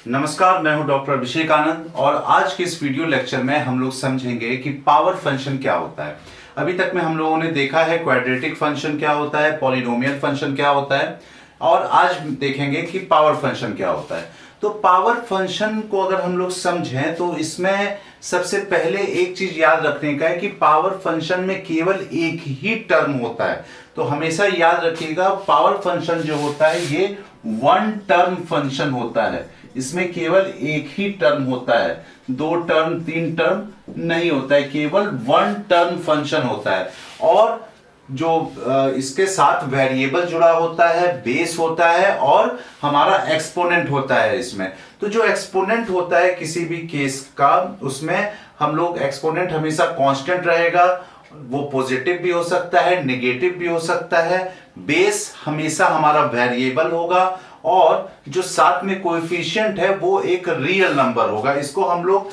नमस्कार, मैं हूं डॉक्टर अभिषेक आनंद और आज के इस वीडियो लेक्चर में हम लोग समझेंगे कि पावर फंक्शन क्या होता है। अभी तक में हम लोगों ने देखा है क्वाड्रेटिक फंक्शन क्या होता है, पॉलिनोमियल फंक्शन क्या होता है और आज देखेंगे कि पावर फंक्शन क्या होता है। तो पावर फंक्शन को अगर हम लोग समझें तो इसमें सबसे पहले एक चीज याद रखने का है कि पावर फंक्शन में केवल एक ही टर्म होता है। तो हमेशा याद रखिएगा पावर फंक्शन जो होता है ये वन टर्म फंक्शन होता है। इसमें केवल एक ही टर्म होता है, दो टर्म तीन टर्म नहीं होता है, केवल वन टर्म फंक्शन होता है। और जो इसके साथ वेरिएबल जुड़ा होता है, बेस होता है और हमारा एक्सपोनेंट होता है इसमें। तो जो एक्सपोनेंट होता है किसी भी केस का, उसमें हम लोग एक्सपोनेंट हमेशा कांस्टेंट रहेगा। वो पॉजिटिव भी हो सकता है, नेगेटिव भी हो सकता है। बेस हमेशा हमारा वेरिएबल होगा और जो साथ में कोएफिशिएंट है वो एक रियल नंबर होगा। इसको हम लोग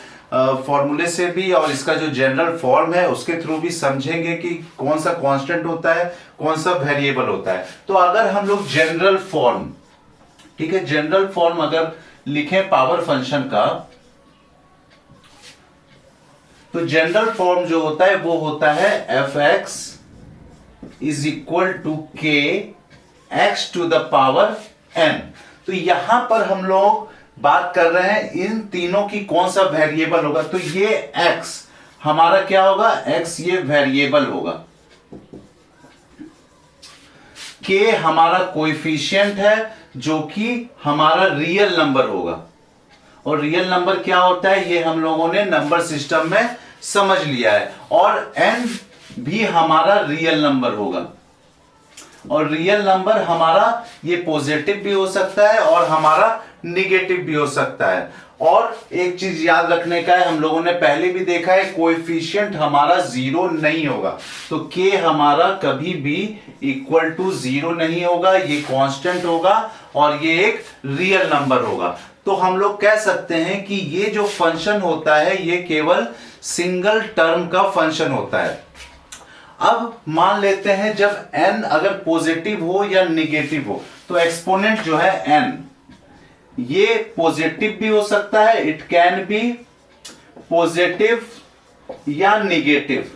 फॉर्मूले से भी और इसका जो जनरल फॉर्म है उसके थ्रू भी समझेंगे कि कौन सा कांस्टेंट होता है, कौन सा वेरिएबल होता है। तो अगर हम लोग जनरल फॉर्म, ठीक है, जनरल फॉर्म अगर लिखें पावर फंक्शन का, तो जनरल फॉर्म जो होता है वो होता है F x is equal to K X to the power N. तो यहां पर हम लोग बात कर रहे हैं इन तीनों की कौन सा वेरिएबल होगा। तो ये x हमारा क्या होगा, x ये वेरिएबल होगा, k हमारा कोएफिशिएंट है जो कि हमारा रियल नंबर होगा। और रियल नंबर क्या होता है ये हम लोगों ने नंबर सिस्टम में समझ लिया है। और n भी हमारा रियल नंबर होगा। और रियल नंबर हमारा ये पॉजिटिव भी हो सकता है और हमारा निगेटिव भी हो सकता है। और एक चीज याद रखने का है, हम लोगों ने पहले भी देखा है कोएफिशिएंट हमारा जीरो नहीं होगा। तो k हमारा कभी भी इक्वल टू जीरो नहीं होगा, ये कांस्टेंट होगा और ये एक रियल नंबर होगा। तो हम लोग कह सकते हैं कि ये जो फंक्शन होता है ये केवल सिंगल टर्म का फंक्शन होता है। अब मान लेते हैं जब n अगर पॉजिटिव हो या निगेटिव हो, तो एक्सपोनेंट जो है n ये पॉजिटिव भी हो सकता है, इट कैन बी पॉजिटिव या निगेटिव,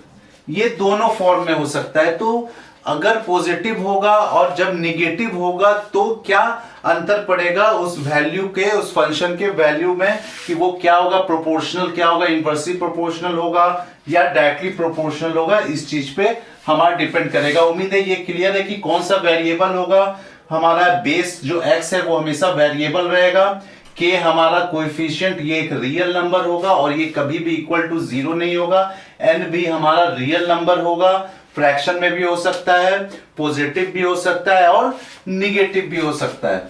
ये दोनों फॉर्म में हो सकता है। तो अगर पॉजिटिव होगा और जब निगेटिव होगा तो क्या अंतर पड़ेगा उस वैल्यू के, उस फंक्शन के वैल्यू में, कि वो क्या होगा, प्रोपोर्शनल क्या होगा, इनवर्सली प्रोपोर्शनल होगा या डायरेक्टली प्रोपोर्शनल होगा, इस चीज पे हमारा डिपेंड करेगा। उम्मीद है ये क्लियर है कि कौन सा वेरिएबल होगा। हमारा बेस जो x है वो हमेशा वेरिएबल रहेगा, k हमारा कोएफिशिएंट ये एक रियल नंबर होगा और ये कभी भी इक्वल टू जीरो नहीं होगा, n भी हमारा रियल नंबर होगा, फ्रैक्शन में भी हो सकता है, पॉजिटिव भी हो सकता है और निगेटिव भी हो सकता है।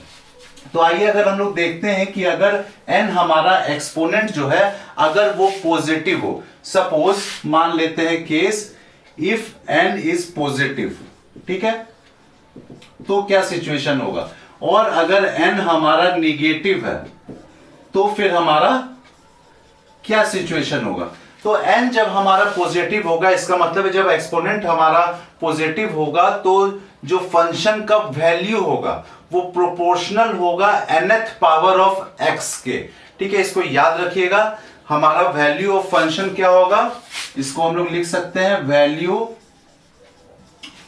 तो आइए अगर हम लोग देखते हैं कि अगर n हमारा एक्सपोनेंट जो है अगर वो पॉजिटिव हो, सपोज मान लेते हैं case if n is positive, ठीक है, तो क्या सिचुएशन होगा। और अगर n हमारा निगेटिव है तो फिर हमारा क्या सिचुएशन होगा। तो n जब हमारा पॉजिटिव होगा, इसका मतलब है जब एक्सपोनेंट हमारा पॉजिटिव होगा तो जो फंक्शन का वैल्यू होगा वो प्रोपोर्शनल होगा nth पावर ऑफ x के, ठीक है। इसको याद रखिएगा, हमारा वैल्यू ऑफ फंक्शन क्या होगा, इसको हम लोग लिख सकते हैं value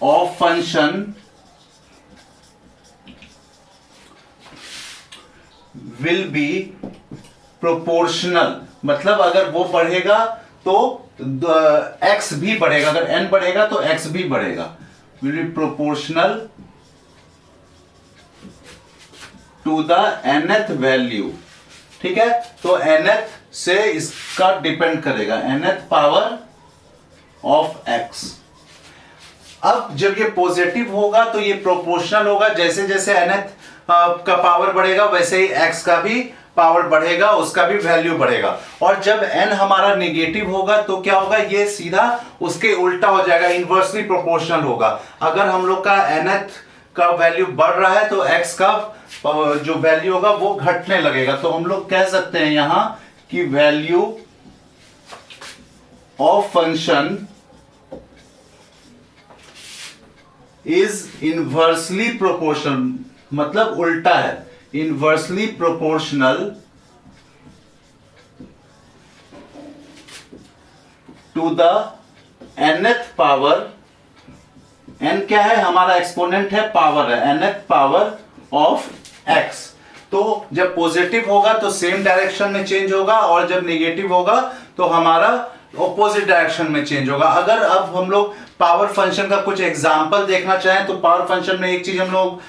of function will be proportional. मतलब अगर वो बढ़ेगा तो x भी बढ़ेगा, अगर n बढ़ेगा तो x भी बढ़ेगा, will be proportional to the nth value, ठीक है। तो nth से इसका डिपेंड करेगा, nth पावर ऑफ x। अब जब ये पॉजिटिव होगा तो ये प्रोपोर्शनल होगा, जैसे जैसे nth का पावर बढ़ेगा वैसे ही x का भी पावर बढ़ेगा, उसका भी वैल्यू बढ़ेगा। और जब n हमारा नेगेटिव होगा तो क्या होगा, ये सीधा उसके उल्टा हो जाएगा, इनवर्सली प्रोपोर्शनल होगा। अगर हम लोग का nth का वैल्यू बढ़ रहा है तो x का जो वैल्यू होगा वो घटने लगेगा। तो हम लोग कह सकते हैं यहां कि value of function is inversely proportional, मतलब उल्टा है, inversely proportional to the nth power, n क्या है हमारा एक्सपोनेंट है, पावर है, nth पावर ऑफ x। तो जब पॉजिटिव होगा तो सेम डायरेक्शन में चेंज होगा, और जब नेगेटिव होगा तो हमारा ऑपोजिट डायरेक्शन में चेंज होगा। अगर अब हम लोग पावर फंक्शन का कुछ एग्जांपल देखना चाहें तो पावर फंक्शन में एक चीज हम लोग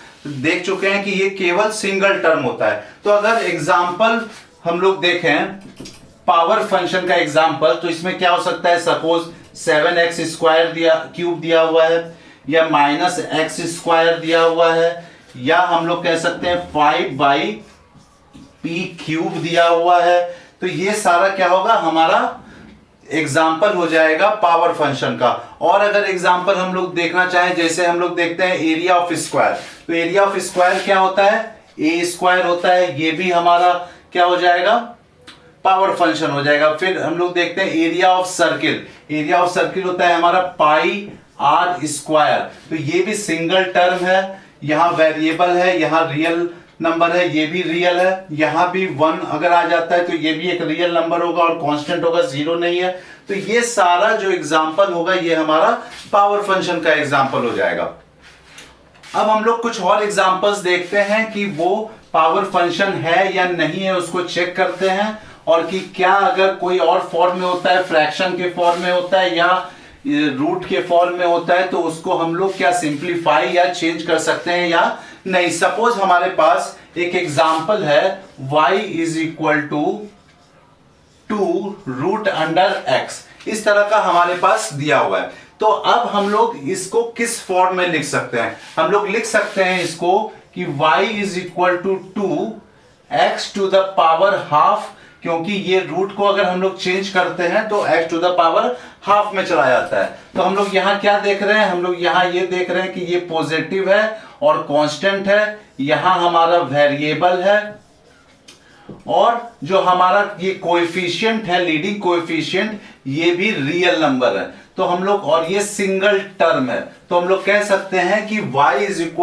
देख चुके हैं कि ये केवल सिंगल टर्म होता है। तो अगर एग्जांपल हम लोग देखें पावर फंक्शन का एग्जांपल, तो इसमें क्या हो सकता है, सपोज 7x स्क्वायर क्यूब दिया हुआ है, या -x² दिया हुआ है, या हम लोग कह सकते हैं 5/p³ दिया हुआ है। तो ये सारा क्या होगा, हमारा एग्जाम्पल हो जाएगा पावर फंक्शन का। और अगर एग्जाम्पल हम लोग देखना चाहें, जैसे हम लोग देखते हैं एरिया ऑफ स्क्वायर, तो एरिया ऑफ स्क्वायर क्या होता है, a² होता है, ये भी हमारा क्या हो जाएगा, पावर फंक्शन हो जाएगा। फिर हम लोग देखते हैं area of circle, area of circle होता है हमारा πr², तो ये भी सिंगल टर्म है, यहां वेरिएबल है, यहां रियल नंबर है, ये भी रियल है, यहां भी 1 अगर आ जाता है तो ये भी एक रियल नंबर होगा और कांस्टेंट होगा, 0 नहीं है। तो ये सारा जो एग्जांपल होगा ये हमारा पावर फंक्शन का एग्जांपल हो जाएगा। अब हम लोग कुछ और एग्जांपल्स देखते हैं कि वो पावर फंक्शन है या नहीं है, उसको चेक करते हैं, और कि क्या अगर कोई और फॉर्म में होता है, फ्रैक्शन के फॉर्म में होता है या रूट के फॉर्म में होता है, तो उसको हम लोग क्या सिंप्लीफाई या चेंज कर सकते हैं या नहीं। सपोज हमारे पास एक एग्जांपल है y = 2√x, इस तरह का हमारे पास दिया हुआ है। तो अब हम लोग इसको किस फॉर्म में लिख सकते हैं, हम लोग लिख सकते हैं इसको कि y = 2x⁻², क्योंकि ये रूट को अगर हम लोग चेंज करते हैं तो x⁻½ में चला जाता है। तो हम लोग यहां क्या देख रहे हैं, हम लोग यहां ये देख रहे हैं कि ये पॉजिटिव है और कांस्टेंट है, यहां हमारा वेरिएबल है, और जो हमारा ये कोएफिशिएंट है, लीडिंग कोएफिशिएंट, ये भी रियल नंबर है। तो हम लोग, और ये सिंगल टर्म है, तो हम लोग कह सकते हैं कि y =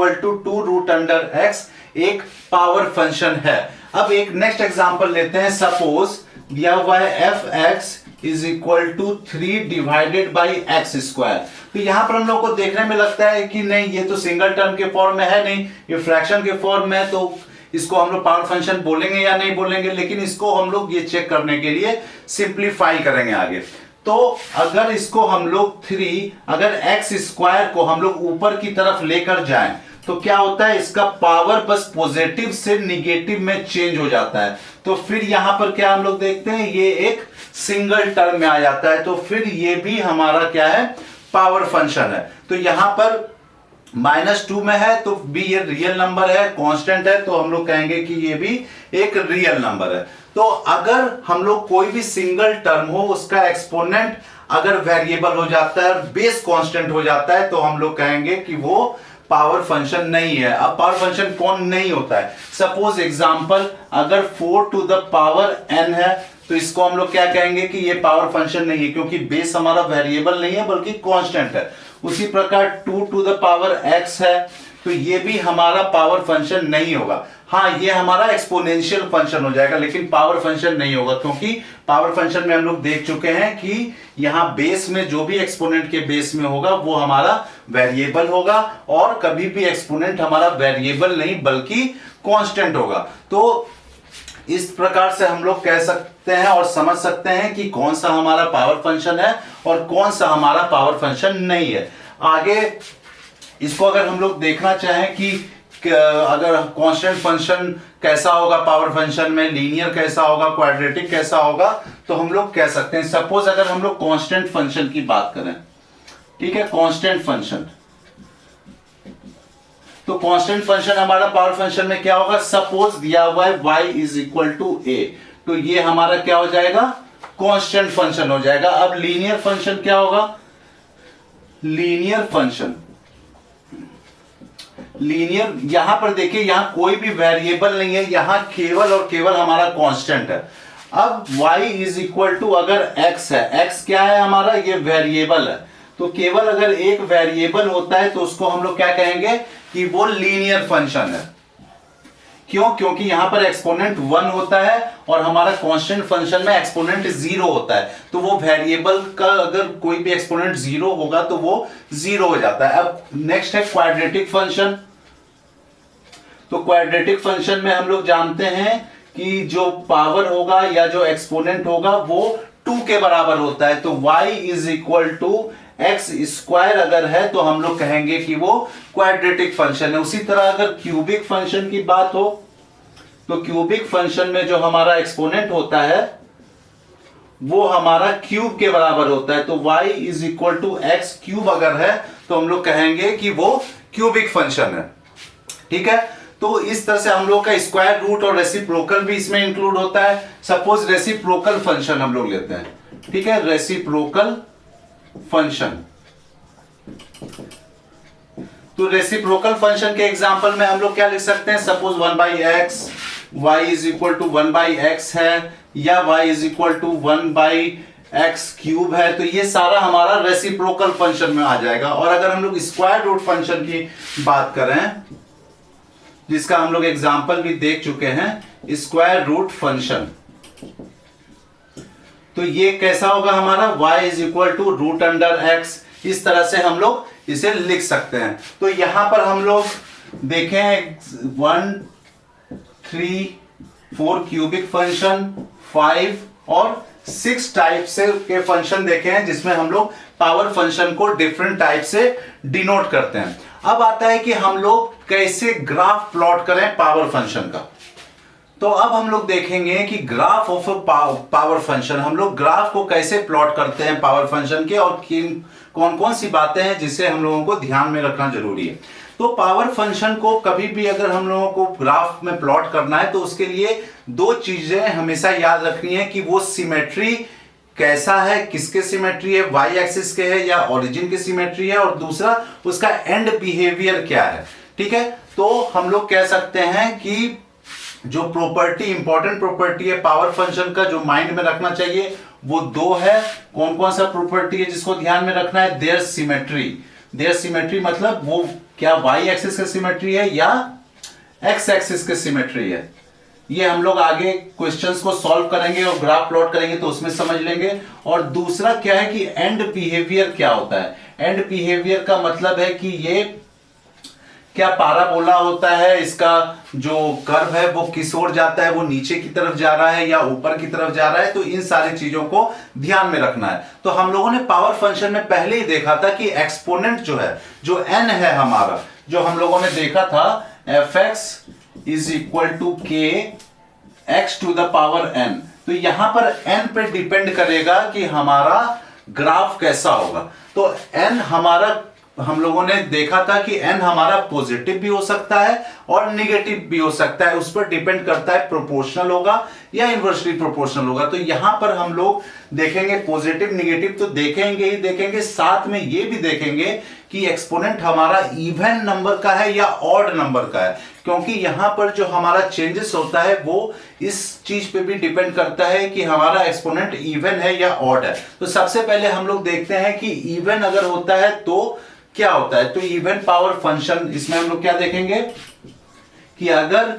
2√x एक पावर फंक्शन है। अब एक नेक्स्ट एग्जांपल लेते हैं, सपोज दिया हुआ है f(x) = 3/x²। तो यहां पर हम लोग को देखने में लगता है कि नहीं, ये तो सिंगल टर्म के फॉर्म में है नहीं, ये फ्रैक्शन के फॉर्म में है, तो इसको हम लोग पावर फंक्शन बोलेंगे या नहीं बोलेंगे। लेकिन इसको हम लोग ये चेक करने के लिए सिंप्लीफाई करेंगे आगे। तो अगर इसको हम लोग अगर x² को हम लोग ऊपर की तरफ लेकर जाएं तो क्या होता है, इसका पावर बस पॉजिटिव से निगेटिव में चेंज हो जाता है। तो फिर यहां पर क्या हम लोग देखते हैं, ये एक सिंगल टर्म में आ जाता है, तो फिर ये भी हमारा क्या है, पावर फंक्शन है। तो यहां पर -2 में है तो भी ये रियल नंबर है, कांस्टेंट है, तो हम लोग कहेंगे कि ये भी एक रियल नंबर है। तो अगर हम लोग कोई भी सिंगल टर्म हो, उसका एक्सपोनेंट अगर वेरिएबल हो जाता है, बेस कांस्टेंट हो जाता है, तो हम लोग कहेंगे कि वो पावर फंक्शन नहीं है। अब पावर फंक्शन कौन नहीं होता है, सपोज एग्जांपल अगर 4n है तो इसको हम लोग क्या कहेंगे कि ये पावर फंक्शन नहीं है, क्योंकि बेस हमारा वेरिएबल नहीं है बल्कि कांस्टेंट है। उसी प्रकार 2x है तो ये भी हमारा पावर फंक्शन नहीं होगा। हाँ, ये हमारा एक्सपोनेंशियल फंक्शन हो जाएगा, लेकिन पावर फंक्शन नहीं होगा, क्योंकि पावर फंक्शन में हम लोग देख चुके हैं कि यहां बेस में जो भी एक्सपोनेंट के बेस में होगा वो हमारा वेरिएबल होगा, और कभी भी एक्सपोनेंट हमारा वेरिएबल नहीं बल्कि कांस्टेंट होगा। तो इस प्रकार से हम लोग कह सकते हैं और समझ सकते हैं कि कौन सा हमारा पावर फंक्शन है और कौन सा हमारा पावर फंक्शन नहीं है। आगे इसको अगर हम लोग देखना चाहें कि अगर कांस्टेंट फंक्शन कैसा होगा पावर फंक्शन में, लीनियर कैसा होगा, क्वाड्रेटिक कैसा होगा, तो हम लोग कह सकते हैं, सपोज अगर हम लोग कांस्टेंट फंक्शन की बात करें, ठीक है, कांस्टेंट फंक्शन, तो कांस्टेंट फंक्शन हमारा पावर फंक्शन में क्या होगा, सपोज दिया हुआ है y = a, तो ये हमारा क्या हो जाएगा, कांस्टेंट फंक्शन हो जाएगा। अब लीनियर फंक्शन क्या होगा, लीनियर फंक्शन, लीनियर, यहां पर देखिए यहां कोई भी वेरिएबल नहीं है, यहां केवल और केवल हमारा कांस्टेंट है। अब y = अगर x है, x क्या है हमारा, ये वेरिएबल है, तो केवल अगर एक वेरिएबल होता है तो उसको हम लोग क्या कहेंगे कि वो लीनियर फंक्शन है, क्यों? क्योंकि यहां पर एक्सपोनेंट 1 होता है और हमारा कांस्टेंट फंक्शन में एक्सपोनेंट 0 होता है, तो वो वेरिएबल का अगर कोई भी एक्सपोनेंट 0 होगा तो वो 0 हो जाता है। अब नेक्स्ट है क्वाड्रेटिक फंक्शन। तो क्वाड्रेटिक फंक्शन में हम लोग जानते हैं कि जो पावर होगा या जो एक्सपोनेंट होगा वो 2 के बराबर होता है, तो y is equal to x square अगर है तो हम लोग कहेंगे कि वो क्वाड्रेटिक फंक्शन है। उसी तरह अगर क्यूबिक फंक्शन की बात हो तो क्यूबिक फंक्शन में जो हमारा एक्सपोनेंट होता है वो हमारा क्यूब के बराबर होता है, तो y is equal to x cube अगर है तो हम लोग कहेंगे कि वो क्यूबिक फंक्शन है। ठीक है, तो इस तरह से हम लोग का स्क्वायर रूट और रेसिप्रोकल भी इसमें इंक्लूड होता है। सपोज रेसिप्रोकल फंक्शन हम लोग लेते हैं, ठीक है, रेसिप्रोकल फंक्शन। तो रेसिप्रोकल फंक्शन के एग्जांपल में हम लोग क्या लिख सकते हैं? Suppose 1/x y is equal to 1/x है या y is equal to 1/x cube है, तो ये सारा हमारा रेसिप्रोकल फंक्शन में आ जाएगा। और अगर हम लोग स्क्वायर रूट फंक्शन की बात करें, जिसका हम लोग एग्जांपल भी देख चुके हैं, स्क्वायर रूट फंक्शन, तो ये कैसा होगा हमारा? y is equal to root under x। इस तरह से हम लोग इसे लिख सकते हैं। तो यहां पर हम लोग देखें 1, 3, 4 क्यूबिक फंक्शन, 5 और 6 टाइप से के फंक्शन देखे हैं जिसमें हम लोग पावर फंक्शन को डिफरेंट टाइप से डिनोट करते हैं। अब आता है कि हम लोग कैसे ग्राफ प्लॉट करें पावर फंक्शन का। तो अब हम लोग देखेंगे कि ग्राफ ऑफ पावर फंक्शन, हम लोग ग्राफ को कैसे प्लॉट करते हैं पावर फंक्शन के, और कौन कौन सी बातें हैं जिसे हम लोगों को ध्यान में रखना जरूरी है। तो पावर फंक्शन को कभी भी अगर हम लोगों को ग्राफ में प्लॉट करना है तो उसके लिए 2 चीजें हमेशा याद रखनी है कि वो सिमेट्री कैसा है, किसके सिमेट्री है, वाई एक्सिस के है या ओरिजिन की सिमेट्री है, और दूसरा उसका एंड बिहेवियर क्या है। ठीक है, तो हम लोग कह सकते हैं कि जो प्रॉपर्टी, इंपॉर्टेंट प्रॉपर्टी है पावर फंक्शन का, जो माइंड में रखना चाहिए वो 2 है। कौन कौन सा प्रॉपर्टी है जिसको ध्यान में रखना है? There symmetry. देयर सिमेट्री मतलब वो क्या वाई एक्सिस की सिमेट्री है या एक्स एक्सिस की सिमेट्री है। ये हम लोग आगे क्वेश्चंस को सॉल्व करेंगे और ग्राफ प्लॉट करेंगे तो उसमें समझ लेंगे। और दूसरा क्या है कि एंड बिहेवियर क्या होता है। एंड बिहेवियर का मतलब है कि ये क्या पाराबोला होता है, इसका जो कर्व है वो किस ओर जाता है, वो नीचे की तरफ जा रहा है या ऊपर की तरफ जा रहा है, तो इन सारी चीजों को ध्यान में रखना है। तो हम लोगों ने पावर फंक्शन में पहले ही देखा था कि एक्सपोनेंट जो है, जो n है हमारा, जो हम लोगों ने देखा था fx is equal to k x to the power n। तो यहां पर n पे डिपेंड करेगा कि हमारा ग्राफ कैसा होगा। तो n हमारा, हम लोगों ने देखा था कि n हमारा पॉजिटिव भी हो सकता है और निगेटिव भी हो सकता है, उस पर डिपेंड करता है प्रोपोर्शनल होगा या इनवर्सली प्रोपोर्शनल होगा। तो यहां पर हम लोग देखेंगे पॉजिटिव निगेटिव तो देखेंगे ही देखेंगे, साथ में ये भी देखेंगे कि एक्सपोनेंट हमारा इवन नंबर का है या ऑड नंबर का है, क्योंकि यहां पर जो हमारा चेंजेस होता है वो इस चीज पे भी डिपेंड करता है कि हमारा एक्सपोनेंट इवन है या ऑड है। तो सबसे पहले हम लोग देखते हैं कि इवन अगर होता है तो क्या होता है। तो इवन पावर फंक्शन, इसमें हम लोग क्या देखेंगे कि अगर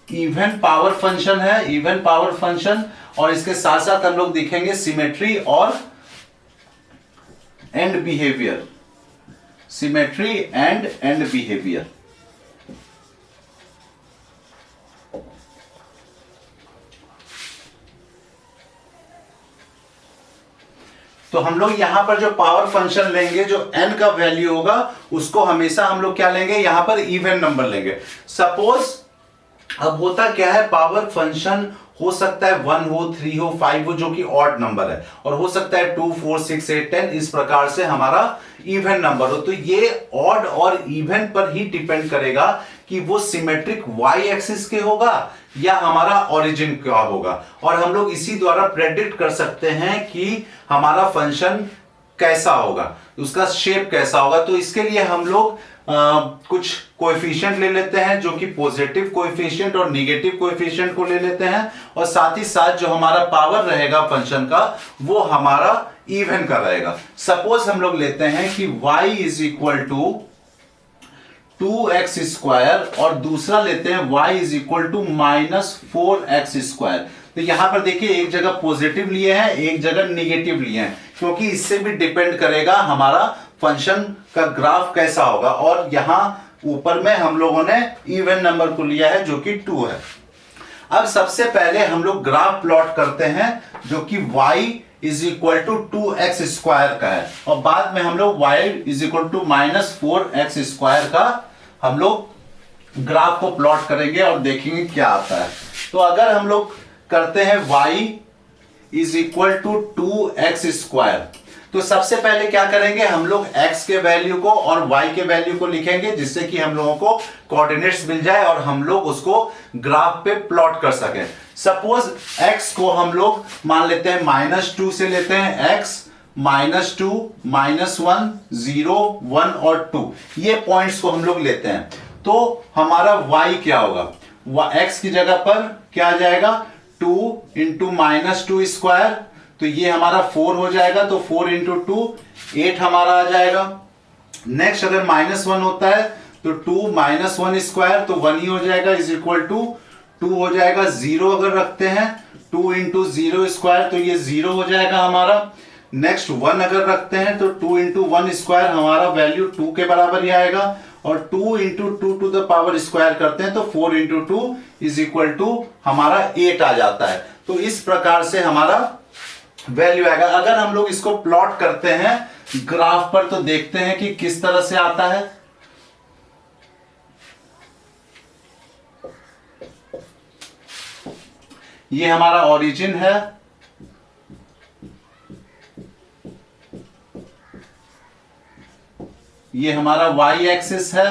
इवन पावर फंक्शन है, इवन पावर फंक्शन, और इसके साथ साथ हम लोग देखेंगे सिमेट्री और and behaviour, symmetry and behaviour. तो हम लोग यहां पर जो पावर फंक्शन लेंगे, जो n का वैल्यू होगा उसको हमेशा हम लोग क्या लेंगे, यहां पर इवन नंबर लेंगे। सपोज अब होता क्या है, पावर फंक्शन हो सकता है 1 हो, 3 हो, 5 हो, जो कि ऑड नंबर है, और हो सकता है 2, 4, 6, 8, 10 इस प्रकार से हमारा इवन नंबर हो। तो ये ऑड और इवन पर ही डिपेंड करेगा कि वो सिमेट्रिक वाई एक्सिस के होगा या हमारा ओरिजिन का होगा, और हम लोग इसी द्वारा प्रेडिक्ट कर सकते हैं कि हमारा फंक्शन कैसा होगा, उसका शेप कैसा होगा। तो इसके लिए हम लोग कुछ कोएफिशिएंट ले लेते हैं, जो कि पॉजिटिव कोएफिशिएंट और नेगेटिव कोएफिशिएंट को ले लेते हैं, और साथ ही साथ जो हमारा पावर रहेगा फंक्शन का वो हमारा इवन का रहेगा। सपोज हम लोग लेते हैं कि y is equal to 2x square और दूसरा लेते हैं y is equal to -4x²। तो यहां पर देखिए एक जगह पॉजिटिव लिए हैं, एक जगह निगेटिव लिए हैं, क्योंकि इससे भी डिपेंड करेगा हमारा फंक्शन का ग्राफ कैसा होगा। और यहां ऊपर में हम लोगों ने इवन नंबर को लिया है जो कि 2 है। अब सबसे पहले हम लोग ग्राफ प्लॉट करते हैं जो कि y is equal to 2x² का है, और बाद में हम लोग y is equal to -4x² का हम लोग ग्राफ को प्लॉट करेंगे और देखेंगे क्या आता है। तो अगर हम लोग करते हैं y is equal to 2x², तो सबसे पहले क्या करेंगे, हम लोग x के वैल्यू को और y के वैल्यू को लिखेंगे, जिससे कि हम लोगों को कोऑर्डिनेट्स मिल जाए और हम लोग उसको ग्राफ पे प्लॉट कर सकें। सपोज x को हम लोग मान लेते हैं -2 से लेते हैं, x -2 -1 0 1 और 2, ये पॉइंट्स को हम लोग लेते हैं। तो हमारा y क्या होगा, x की जगह पर क्या आ जाएगा, 2 इंटू -2², तो ये हमारा 4 हो जाएगा, तो 4 इंटू 2 8 हमारा आ जाएगा। नेक्स्ट अगर -1 होता है तो 2 -1² तो 1 ही हो जाएगा, इज इक्वल टू 2 हो जाएगा। 0 अगर रखते हैं 2 इंटू 0² तो ये 0 हो जाएगा हमारा। नेक्स्ट 1 अगर रखते हैं तो 2 इंटू 1² हमारा वैल्यू 2 के बराबर ही आएगा, और 2 into 2 to the power square करते हैं तो 4 इंटू 2 इज इक्वल टू हमारा 8 आ जाता है। तो इस प्रकार से हमारा वैल्यू आएगा। अगर हम लोग इसको प्लॉट करते हैं ग्राफ पर तो देखते हैं कि किस तरह से आता है। ये हमारा ओरिजिन है, ये हमारा y एक्सिस है,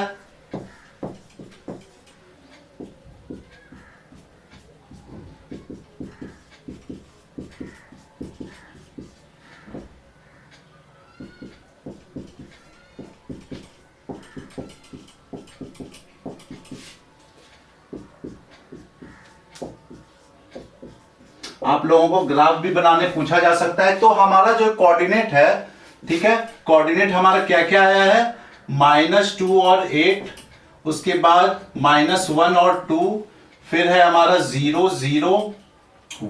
आप लोगों को ग्राफ भी बनाने पूछा जा सकता है। तो हमारा जो कोऑर्डिनेट है, ठीक है, कोऑर्डिनेट हमारा क्या क्या आया है, -2 और 8, उसके बाद -1 और 2, फिर है हमारा 0 0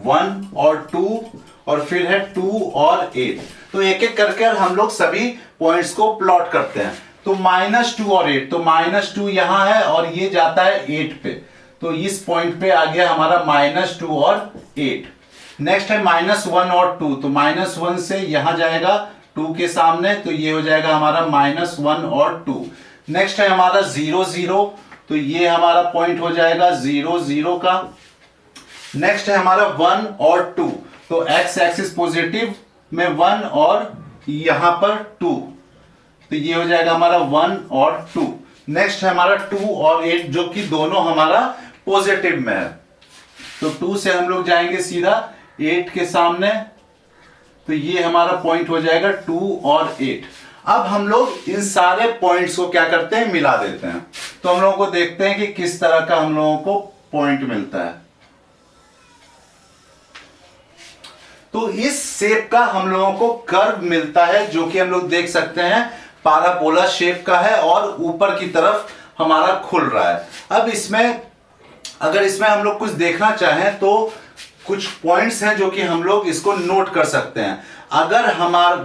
1 और 2, और फिर है 2 और 8। तो एक एक करके हम लोग सभी पॉइंट्स को प्लॉट करते हैं। तो -2 और 8, तो -2 यहां है और ये जाता है 8 पे, तो इस पॉइंट पे आ गया हमारा -2 और 8। नेक्स्ट है -1 और 2, तो -1 से यहां जाएगा 2 के सामने, तो ये हो जाएगा हमारा -1 और 2। नेक्स्ट है हमारा 0 0, तो ये हमारा पॉइंट हो जाएगा 0 0 का। नेक्स्ट है हमारा 1 और 2, तो x एक्सिस पॉजिटिव में 1 और यहां पर 2, तो ये हो जाएगा हमारा 1 और 2। नेक्स्ट है हमारा 2 और 8, जो कि दोनों हमारा पॉजिटिव में है, तो 2 से हम लोग जाएंगे सीधा 8 के सामने, तो ये हमारा पॉइंट हो जाएगा 2 और 8। अब हम लोग इन सारे पॉइंट्स को क्या करते हैं, मिला देते हैं। तो हम लोगों को देखते हैं कि किस तरह का हम लोगों को पॉइंट मिलता है। तो इस शेप का हम लोगों को कर्व मिलता है, जो कि हम लोग देख सकते हैं पैराबोला शेप का है और ऊपर की तरफ हमारा खुल रहा है। अब इसमें अगर इसमें हम लोग कुछ देखना चाहें तो कुछ पॉइंट्स हैं जो कि हम लोग इसको नोट कर सकते हैं। अगर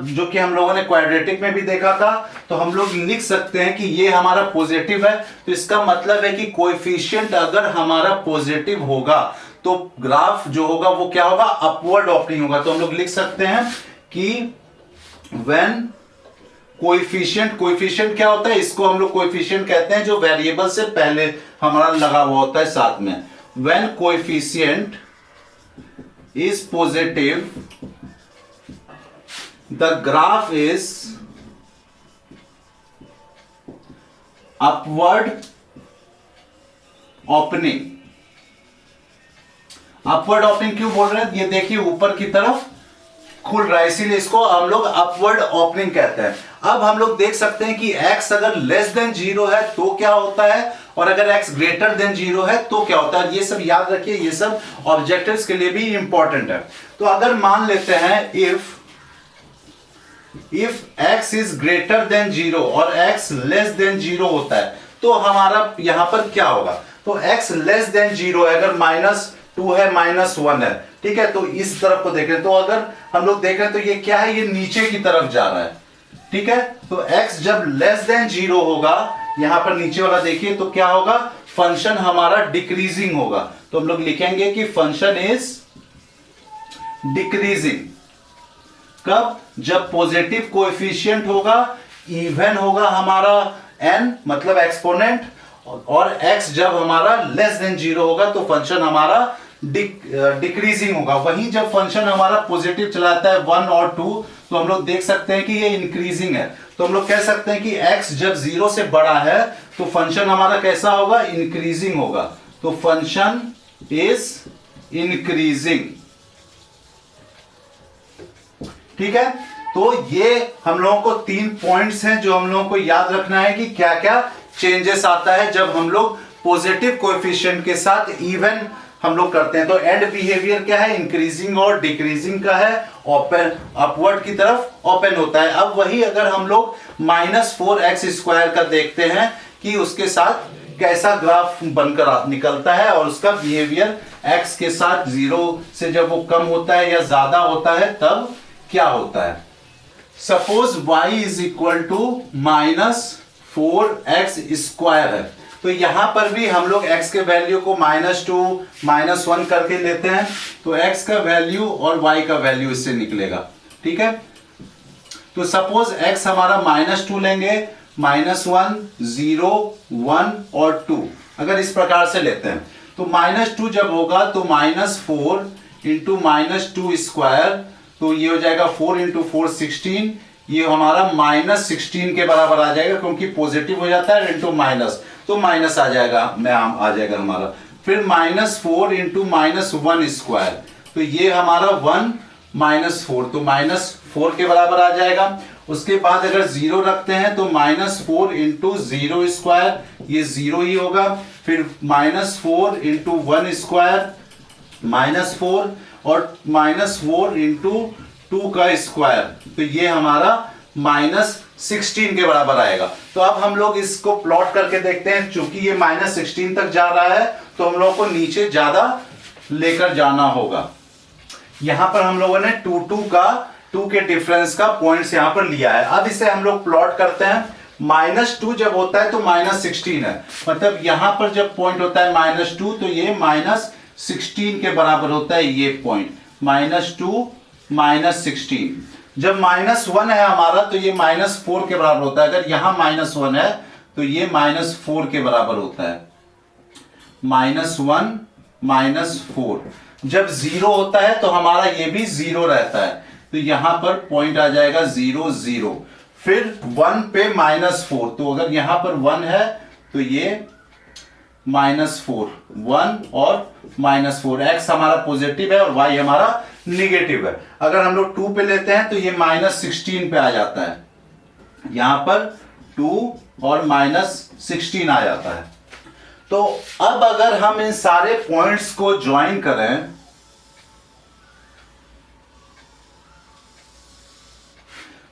जो कि हम लोगों ने क्वाड्रेटिक में भी देखा था, तो हम लोग लिख सकते हैं कि ये हमारा पॉजिटिव है, तो इसका मतलब है कि कोएफिशिएंट अगर हमारा पॉजिटिव होगा तो ग्राफ जो होगा वो क्या होगा, अपवर्ड ओपनिंग होगा। तो हम लोग लिख सकते हैं कि व्हेन कोएफिशिएंट क्या होता है, इसको हम लोग कोएफिशिएंट कहते हैं जो वेरिएबल से पहले हमारा लगा हुआ होता है साथ में। When coefficient is positive the graph is upward opening. Upward opening क्यों बोल रहे हैं, ये देखिए ऊपर की तरफ खुल रहा है, इसीलिए इसको हम लोग अपवर्ड ओपनिंग कहते हैं। अब हम लोग देख सकते हैं कि x अगर लेस देन 0 है तो क्या होता है, और अगर x ग्रेटर देन 0 है तो क्या होता है। ये सब याद रखिए, ये सब ऑब्जेक्टिव्स के लिए भी इंपॉर्टेंट है। तो अगर मान लेते हैं if x is greater than 0 और x लेस देन 0 होता है, तो हमारा यहां पर क्या होगा, तो x लेस देन 0 है, अगर -2 है -1 है, ठीक है, तो इस तरफ को देखें तो अगर हम लोग देख रहे हैं तो ये क्या है, ये नीचे की तरफ जा रहा है, ठीक है, तो x जब लेस देन 0 होगा, यहां पर नीचे वाला देखिए तो क्या होगा, फंक्शन हमारा डिक्रीजिंग होगा, तो हम लोग लिखेंगे कि फंक्शन इज डिक्रीजिंग। कब, जब पॉजिटिव कोएफिशिएंट होगा, इवन होगा हमारा n मतलब एक्सपोनेंट, और x जब हमारा लेस देन 0 होगा तो फंक्शन हमारा डिक्रीजिंग होगा। वहीं जब फंक्शन हमारा पॉजिटिव चलाता है 1 और 2 तो हम लोग देख सकते हैं कि ये इंक्रीजिंग है, तो हम लोग कह सकते हैं कि x जब 0 से बड़ा है तो फंक्शन हमारा कैसा होगा, इंक्रीजिंग होगा, तो फंक्शन इज इंक्रीजिंग, ठीक है। तो ये हम लोगों को 3 पॉइंट्स हैं जो हम लोगों को याद रखना है कि क्या क्या चेंजेस आता है जब हम लोग पॉजिटिव कोएफिशिएंट के साथ इवन हम लोग करते हैं। तो एंड बिहेवियर क्या है, इंक्रीजिंग और डिक्रीजिंग का है, ओपन अपवर्ड की तरफ ओपन होता है। अब वही अगर हम लोग -4x² का देखते हैं कि उसके साथ कैसा ग्राफ बनकर निकलता है और उसका बिहेवियर x के साथ 0 से जब वो कम होता है या ज्यादा होता है तब क्या होता है। Suppose y is equal to -4x² है, तो यहां पर भी हम लोग x के वैल्यू को -2 -1 करके लेते हैं, तो x का वैल्यू और y का वैल्यू इससे निकलेगा, ठीक है। तो सपोज x हमारा -2 लेंगे, -1 0 1 और 2, अगर इस प्रकार से लेते हैं तो -2 जब होगा तो -4 इंटू -2², तो ये हो जाएगा 4 इंटू 4 16, ये हमारा -16 के बराबर आ जाएगा, क्योंकि पॉजिटिव हो जाता है इंटू माइनस, तो माइनस आ जाएगा, आ जाएगा हमारा। फिर -4 इंटू -1², तो ये हमारा 1 -4, तो -4 के बराबर आ जाएगा। उसके बाद अगर 0 रखते हैं तो -4 इंटू 0², ये 0 ही होगा। फिर -4 इंटू 1² -4, और -4 इंटू 2², तो ये हमारा -16 के बराबर आएगा। तो अब हम लोग इसको प्लॉट करके देखते हैं, चूंकि ये -16 तक जा रहा है तो हम लोग को नीचे ज्यादा लेकर जाना होगा। यहां पर हम लोगों ने 2 के डिफरेंस का पॉइंट्स यहां पर लिया है। अब इसे हम लोग प्लॉट करते हैं। -2 जब होता है तो -16 है, मतलब यहां पर जब पॉइंट होता है -2 तो ये -16 के बराबर होता है, ये पॉइंट -2 -16। जब -1 है हमारा तो ये -4 के बराबर होता है, अगर यहां -1 है तो ये -4 के बराबर होता है, -1 -4। जब 0 होता है तो हमारा ये भी 0 रहता है, तो यहां पर पॉइंट आ जाएगा 0 0। फिर 1 पे -4, तो अगर यहां पर 1 है तो ये -4, 1 और -4, x हमारा पॉजिटिव है और y हमारा निगेटिव है। अगर हम लोग 2 पे लेते हैं तो ये -16 पे आ जाता है, यहां पर 2 और -16 आ जाता है। तो अब अगर हम इन सारे पॉइंट्स को ज्वाइन करें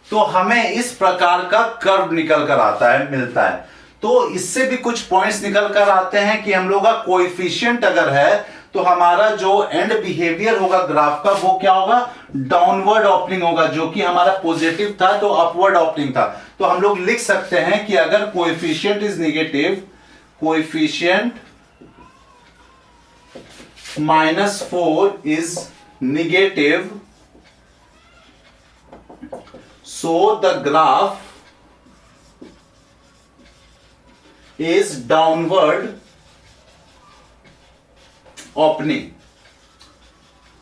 तो हमें इस प्रकार का कर्व निकल कर आता है, मिलता है। तो इससे भी कुछ पॉइंट्स निकल कर आते हैं कि हम लोग का कोएफिशिएंट अगर है तो हमारा जो एंड बिहेवियर होगा ग्राफ का वो क्या होगा, डाउनवर्ड ओपनिंग होगा, जो कि हमारा पॉजिटिव था तो अपवर्ड ओपनिंग था। तो हम लोग लिख सकते हैं कि अगर coefficient is negative, coefficient -4 is negative, so the graph is downward opening,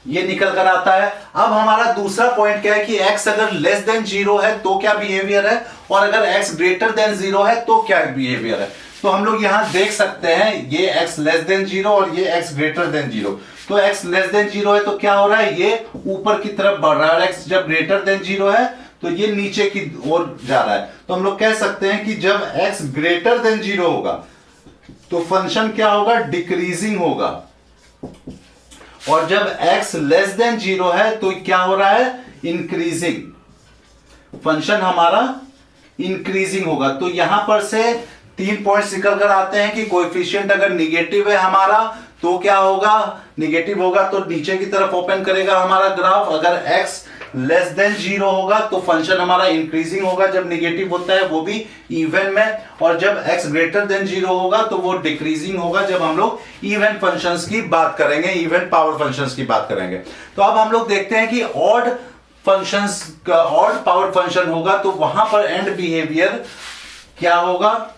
ये निकल कर आता है। अब हमारा दूसरा पॉइंट क्या है कि x अगर लेस देन 0 है तो क्या बिहेवियर है, और अगर x ग्रेटर देन 0 है तो क्या बिहेवियर है। तो हम लोग यहां देख सकते हैं ये x लेस देन 0 और ये x ग्रेटर देन 0। तो x लेस देन 0 है तो क्या हो रहा है, ये ऊपर की तरफ बढ़ रहा है, और x जब ग्रेटर देन 0 है तो ये नीचे की ओर जा रहा है। तो हम लोग कह सकते हैं कि जब x ग्रेटर देन 0 होगा तो फंक्शन क्या होगा, डिक्रीजिंग होगा, और जब x लेस देन 0 है तो क्या हो रहा है, इंक्रीजिंग, फंक्शन हमारा इंक्रीजिंग होगा। तो यहां पर से 3 पॉइंट्स निकल कर आते हैं कि कोएफिशिएंट अगर निगेटिव है हमारा तो क्या होगा, निगेटिव होगा तो नीचे की तरफ ओपन करेगा हमारा ग्राफ। अगर x लेस देन 0 होगा तो फंक्शन हमारा इंक्रीजिंग होगा जब निगेटिव होता है, वो भी इवन में। और जब x ग्रेटर देन 0 होगा तो वो डिक्रीजिंग होगा जब हम लोग इवन फंक्शंस की बात करेंगे, इवन पावर फंक्शंस की बात करेंगे। तो अब हम लोग देखते हैं कि ऑड फंक्शंस का ऑड पावर फंक्शन होगा तो वहां पर एंड बिहेवियर क्या होगा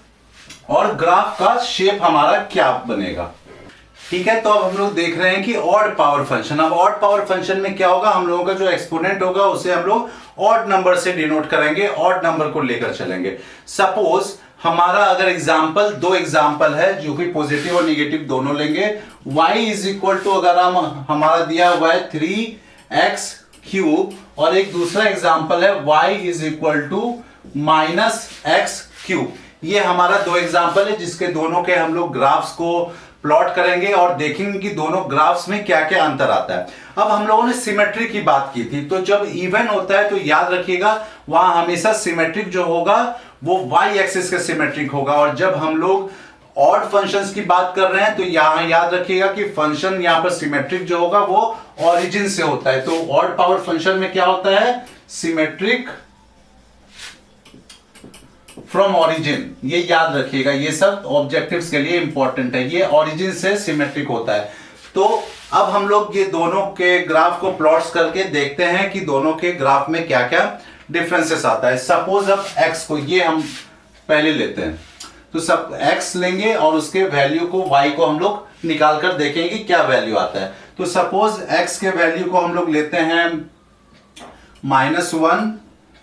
और ग्राफ का शेप हमारा क्या बनेगा। ठीक है, तो अब हम लोग देख रहे हैं कि ऑड पावर फंक्शन। अब ऑड पावर फंक्शन में क्या होगा, हम लोगों का जो एक्सपोनेंट होगा उसे हम लोग ऑड नंबर से डिनोट करेंगे, ऑड नंबर को लेकर चलेंगे। सपोज हमारा अगर एग्जाम्पल, दो एग्जाम्पल है जो कि पॉजिटिव और नेगेटिव दोनों लेंगे। y इज इक्वल टू अगर हम हमारा दिया हुआ है 3x क्यूब, और एक दूसरा एग्जाम्पल है y is equal to -x cube. ये हमारा दो एग्जाम्पल है जिसके दोनों के हम लोग ग्राफ्स को प्लॉट करेंगे और देखेंगे कि दोनों ग्राफ्स में क्या क्या अंतर आता है। अब हम लोगों ने सिमेट्री की बात की थी, तो जब इवन होता है तो याद रखिएगा वहां हमेशा सिमेट्रिक जो होगा वो y एक्सिस के सिमेट्रिक होगा। और जब हम लोग ऑड फंक्शंस की बात कर रहे हैं तो यहां याद रखिएगा कि फंक्शन यहां पर सिमेट्रिक जो होगा वो ऑरिजिन से होता है। तो ऑड पावर फंक्शन में क्या होता है, सिमेट्रिक फ्रॉम ऑरिजिन, ये याद रखिएगा, ये सब ऑब्जेक्टिव्स के लिए इंपॉर्टेंट है, ये ऑरिजिन से सिमेट्रिक होता है। तो अब हम लोग ये दोनों के ग्राफ को प्लॉट्स करके देखते हैं कि दोनों के ग्राफ में क्या क्या डिफरेंसेस आता है। सपोज अब x को ये हम पहले लेते हैं, तो सब x लेंगे और उसके वैल्यू को y को हम लोग निकाल कर देखेंगे कि क्या वैल्यू आता है। तो सपोज x के वैल्यू को हम लोग लेते हैं -1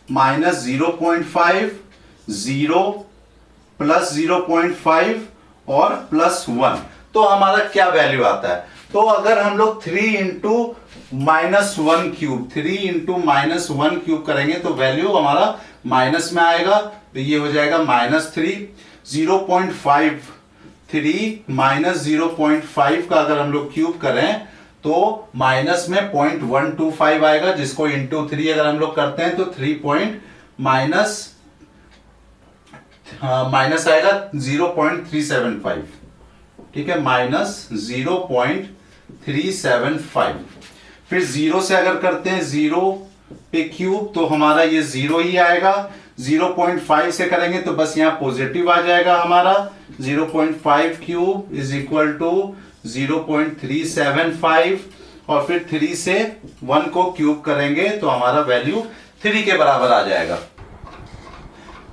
-0.5 0 +0.5 और +1, तो हमारा क्या वैल्यू आता है। तो अगर हम लोग 3 इंटू -1 क्यूब, 3 इंटू -1 क्यूब करेंगे तो वैल्यू हमारा माइनस में आएगा, तो ये हो जाएगा -3। 0.53 -0.5 का अगर हम लोग क्यूब करें तो माइनस में 0.125 आएगा, जिसको इंटू 3 अगर हम लोग करते हैं तो 3 माइनस आएगा 0.375। ठीक है, -0.375। फिर 0 से अगर करते हैं 0 पे क्यूब तो हमारा ये 0 ही आएगा। 0.5 से करेंगे तो बस यहाँ पॉजिटिव आ जाएगा हमारा। 0.5 क्यूब इज इक्वल टू 0.375, और फिर 3 से 1 को क्यूब करेंगे तो हमारा वैल्यू 3 के बराबर आ जाएगा।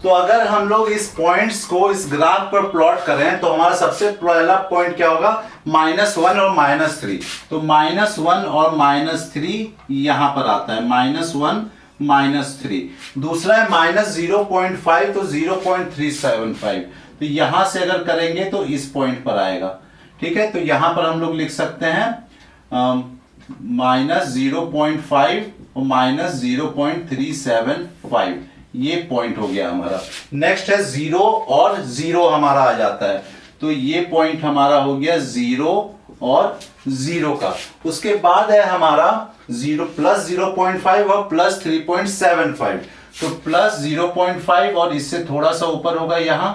तो अगर हम लोग इस पॉइंट्स को इस ग्राफ पर प्लॉट करें तो हमारा सबसे पहला पॉइंट क्या होगा, -1 और -3। तो -1 और -3 यहां पर आता है, -1 -3। दूसरा है -0.5 तो 0.375, तो यहां से अगर करेंगे तो इस पॉइंट पर आएगा। ठीक है, तो यहां पर हम लोग लिख सकते हैं -0.5 और -0.375, ये पॉइंट हो गया हमारा। नेक्स्ट है 0 और 0 हमारा आ जाता है, तो ये पॉइंट हमारा हो गया 0 और 0 का। उसके बाद है हमारा 0 +0.5 और +3.75, तो +0.5 और इससे थोड़ा सा ऊपर होगा यहां,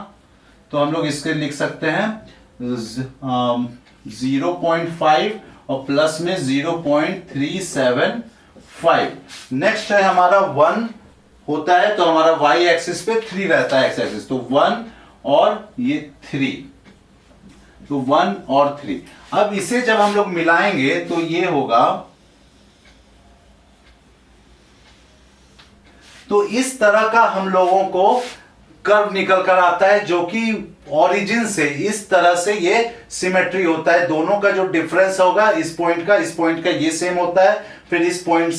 तो हम लोग इसके लिख सकते हैं 0.5 और प्लस में 0.375। नेक्स्ट है हमारा 1 होता है, तो हमारा y एक्सिस पे 3 रहता है, x एक्सिस, तो 1 और ये 3, तो 1 और 3। अब इसे जब हम लोग मिलाएंगे तो ये होगा, तो इस तरह का हम लोगों को कर्व निकल कर आता है जो कि ओरिजिन से इस तरह से ये सिमेट्री होता है। दोनों का जो डिफरेंस होगा, इस पॉइंट का ये सेम होता है, फिर इस पॉइंट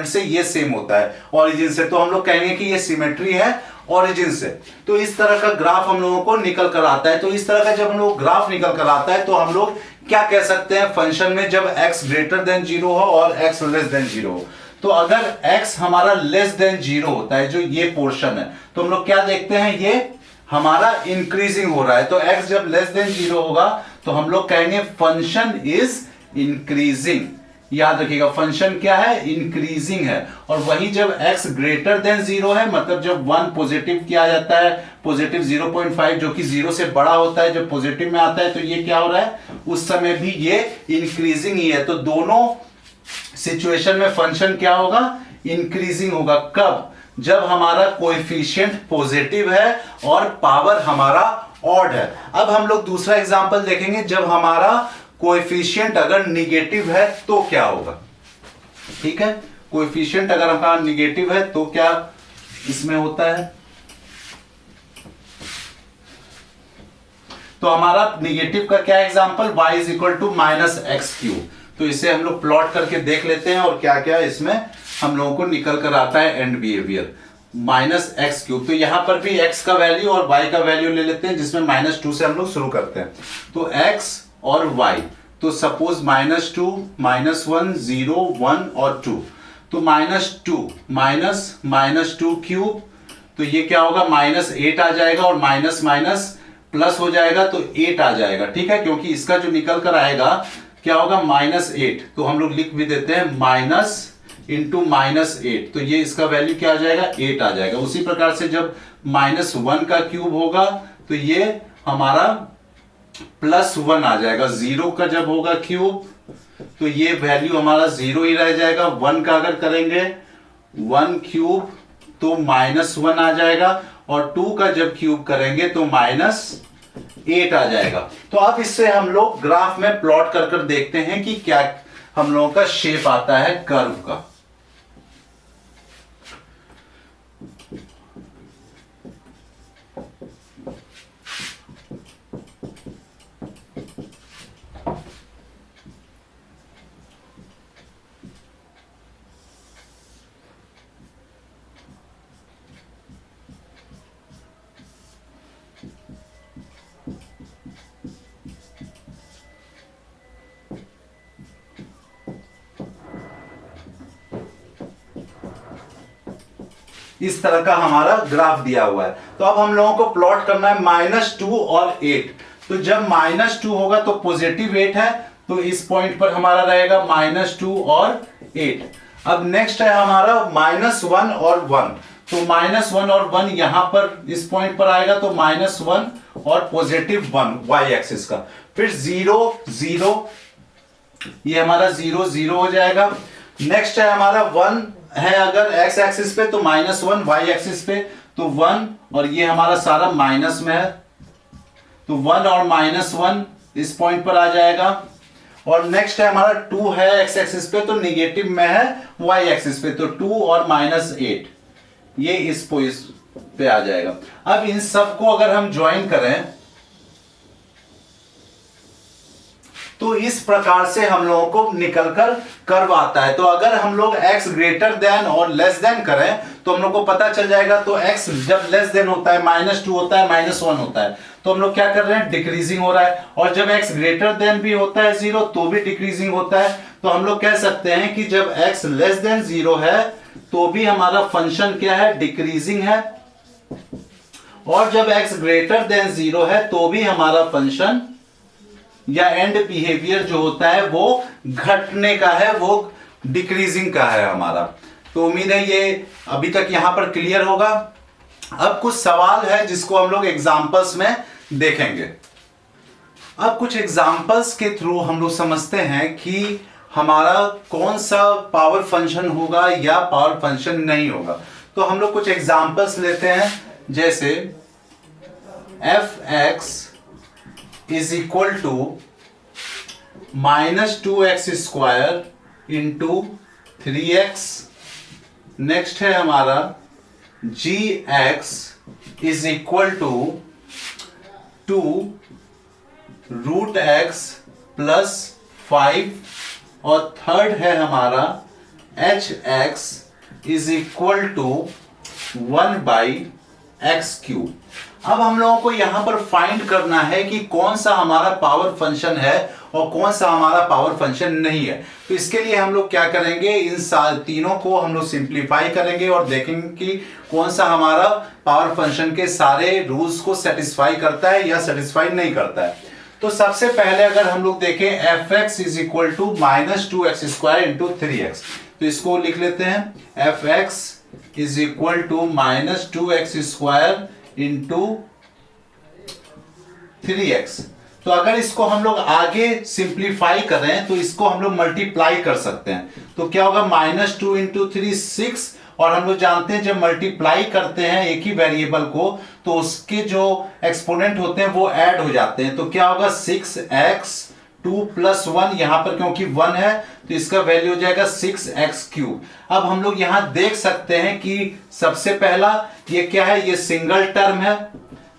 से ये सेम होता है ओरिजिन से, तो हम लोग कहेंगे कि ये सिमेट्री है ओरिजिन से। तो इस तरह का ग्राफ हम लोगों को निकल कर आता है। तो इस तरह का जब हम लोग ग्राफ निकल कर आता है तो हम लोग क्या कह सकते हैं, फंक्शन में जब x ग्रेटर देन 0 हो और x लेस देन 0 हो, तो अगर x हमारा लेस देन 0 होता है, जो ये पोर्शन है, तो हम लोग क्या देखते हैं, ये हमारा इंक्रीजिंग हो रहा है। तो x जब लेस देन 0 होगा तो हम लोग कहेंगे फंक्शन इज इंक्रीजिंग, याद रखिएगा फंक्शन क्या है, इंक्रीजिंग है। और वही जब x ग्रेटर देन 0 है, मतलब जब 1 पॉजिटिव किया जाता है, पॉजिटिव 0.5 जो कि 0 से बड़ा होता है, जब पॉजिटिव में आता है तो ये क्या हो रहा है, उस समय भी ये इंक्रीजिंग ही है। तो दोनों सिचुएशन में फंक्शन क्या होगा, इंक्रीजिंग होगा। कब, जब हमारा कोएफिशिएंट पॉजिटिव है और पावर हमारा ऑड है। अब हम लोग दूसरा एग्जांपल देखेंगे, जब हमारा कोएफिशिएंट अगर निगेटिव है तो क्या होगा। ठीक है, कोएफिशिएंट अगर हमारा निगेटिव है तो क्या इसमें होता है, तो हमारा निगेटिव का क्या example, y is equal to minus x cube. तो इसे हम लोग प्लॉट करके देख लेते हैं और क्या क्या इसमें हम लोगों को निकल कर आता है and behaviour. Minus x cube, तो यहां पर भी x का वैल्यू और y का वैल्यू ले लेते हैं, जिसमें -2 से हम लोग शुरू करते हैं। तो x और y, तो सपोज -2, -1, 0, 1 और 2, तो -2 माइनस -2 क्यूब, तो ये क्या होगा, -8 आ जाएगा, और माइनस माइनस प्लस हो जाएगा तो 8 आ जाएगा। ठीक है, क्योंकि इसका जो निकल कर आएगा क्या होगा, -8, तो हम लोग लिख भी देते हैं माइनस इंटू -8, तो ये इसका वैल्यू क्या आ जाएगा, 8 आ जाएगा। उसी प्रकार से जब -1 का क्यूब होगा तो ये हमारा +1 आ जाएगा। 0 का जब होगा क्यूब तो ये वैल्यू हमारा 0 ही रह जाएगा। 1 का अगर करेंगे 1 क्यूब तो -1 आ जाएगा, और 2 का जब क्यूब करेंगे तो -8 आ जाएगा। तो अब इससे हम लोग ग्राफ में प्लॉट कर कर देखते हैं कि क्या हम लोगों का शेप आता है कर्व का। इस तरह का हमारा ग्राफ दिया हुआ है। तो अब हम लोगों को प्लॉट करना है -2 और 8। तो जब -2 होगा तो पॉजिटिव 8 है, तो इस पॉइंट पर हमारा रहेगा -2 और 8। अब नेक्स्ट है हमारा -1 और 1, तो -1 और 1 यहां पर इस पॉइंट पर आएगा, तो -1 और पॉजिटिव 1 y एक्सिस का। फिर 0 0, ये हमारा 0 0 हो जाएगा। नेक्स्ट है हमारा 1 है अगर x एक्सिस पे, तो -1 y एक्सिस पे, तो 1, और ये हमारा सारा माइनस में है, तो 1 और -1 इस पॉइंट पर आ जाएगा। और नेक्स्ट है हमारा 2 है x एक्सिस पे, तो निगेटिव में है y एक्सिस पे, तो 2 और -8 ये इस पोजीशन पे आ जाएगा। अब इन सबको अगर हम ज्वाइन करें तो इस प्रकार से हम लोगों को निकलकर कर्व आता है। तो अगर हम लोग x ग्रेटर देन और लेस देन करें तो हम लोग को पता चल जाएगा। तो x जब लेस देन होता है -2 होता है, -1 होता है, तो हम लोग क्या कर रहे हैं, डिक्रीजिंग हो रहा है। और जब x ग्रेटर देन भी होता है 0 तो भी डिक्रीजिंग होता है। तो हम लोग कह सकते हैं कि जब x लेस देन 0 है तो भी हमारा फंक्शन क्या है, डिक्रीजिंग है, और जब x ग्रेटर देन 0 है तो भी हमारा फंक्शन या एंड बिहेवियर जो होता है वो घटने का है, वो डिक्रीजिंग का है हमारा। तो उम्मीद है ये अभी तक यहां पर क्लियर होगा। अब कुछ सवाल है जिसको हम लोग एग्जांपल्स में देखेंगे। अब कुछ एग्जांपल्स के थ्रू हम लोग समझते हैं कि हमारा कौन सा पावर फंक्शन होगा या पावर फंक्शन नहीं होगा। तो हम लोग कुछ एग्जांपल्स लेते हैं, जैसे f(x) is equal to -2x² into 3x। Next है हमारा gx is equal to 2√x plus 5, और थर्ड है हमारा hx is equal to 1/x³। अब हम लोगों को यहां पर फाइंड करना है कि कौन सा हमारा पावर फंक्शन है और कौन सा हमारा पावर फंक्शन नहीं है। तो इसके लिए हम लोग क्या करेंगे, इन तीनों को हम लोग सिंप्लीफाई करेंगे और देखेंगे कि कौन सा हमारा पावर फंक्शन के सारे रूल्स को सेटिस्फाई करता है या सेटिस्फाई नहीं करता है। तो तो सबसे पहले अगर हम लोग देखें f x is equal to minus 2x² into 3x, तो इसको लिख लेते हैं f x is equal to minus 2x² into 3x। तो अगर इसको हम लोग आगे सिंप्लीफाई कर रहे हैं तो इसको हम लोग मल्टीप्लाई कर सकते हैं, तो क्या होगा माइनस 2 इंटू 3 6, और हम लोग जानते हैं जब मल्टीप्लाई करते हैं एक ही वेरिएबल को तो उसके जो एक्सपोनेंट होते हैं वो ऐड हो जाते हैं, तो क्या होगा 6x 2 प्लस 1, यहां पर क्योंकि 1 है तो इसका वैल्यू हो जाएगा 6x³। अब हम लोग यहां देख सकते हैं कि सबसे पहला ये क्या है, ये सिंगल टर्म है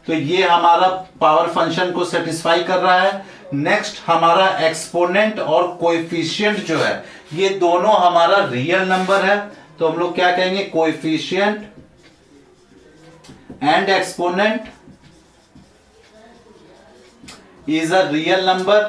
तो ये हमारा पावर फंक्शन को सेटिस्फाई कर रहा है। नेक्स्ट हमारा एक्सपोनेंट और कोएफिशिएंट जो है ये दोनों हमारा रियल नंबर है, तो हम लोग क्या कहेंगे coefficient and exponent is a real number,